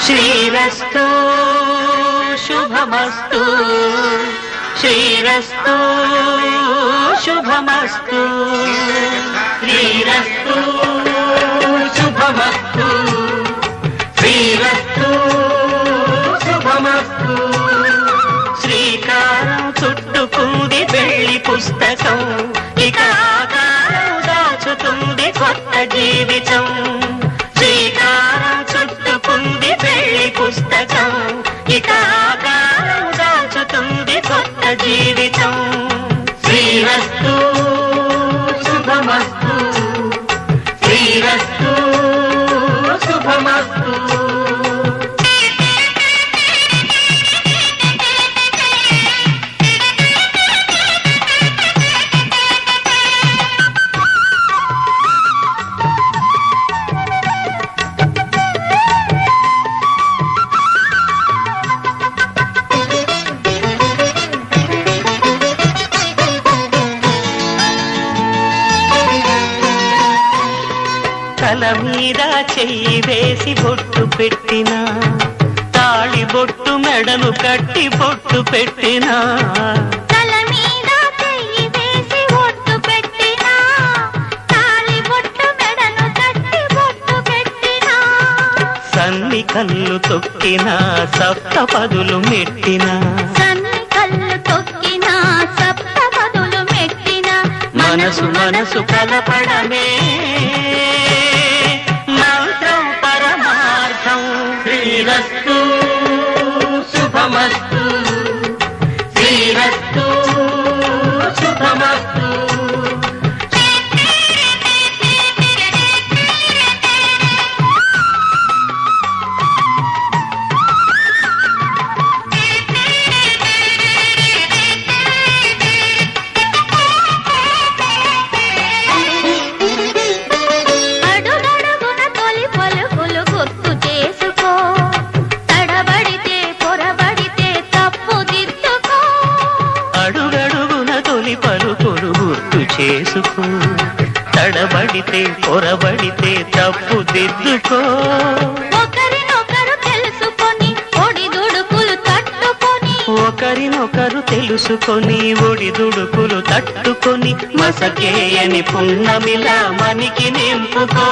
శ్రీరస్తు శుభమస్తు శ్రీరస్తు శుభమస్తు శ్రీరస్తు శుభమస్తు శ్రీరస్తు శుభమస్తు శ్రీకారం చుట్టుకుంది పెళ్లి పుస్తకం ఇక ఆకారం దాచుతుంది కొత్త జీవితం శ్రీకారం చుట్టుకుంది పెళ్లి పుస్తకం ఇక ఆకారం దాచుతుంది కొత్త జీవితం శ్రీరస్తు శుభమస్తు శ్రీరస్తు శుభమస్తు తల మీద చెయ్యి వేసి బొట్టు పెట్టినా తాళి బొట్టు మెడను కట్టి బొట్టు పెట్టినా తల మీద చెయ్యి వేసి బొట్టు పెట్టినా తాళి బొట్టు మెడను కట్టి బొట్టు పెట్టినా సన్ని కళ్ళు తొక్కినా సప్త పదులు మెట్టినా సన్ని కళ్ళు తొక్కినా సప్త పదులు మెట్టినా మనసు మనసు కలపడమే మంత్రం పరమార్థం శ్రీరస్తు శుభమస్తు శ్రీరస్తు శుభమస్తు పలుకులు గుర్తు చేసుకో తడబడితే పొరబడితే తప్పు దిద్దుకో ఒకరినొకరు తెలుసుకొని ఒడిదుడుకులు తట్టుకొని ఒకరినొకరు తెలుసుకొని ఒడిదుడుకులు తట్టుకొని మసకేయని పున్నమిలా మనికి నింపుకో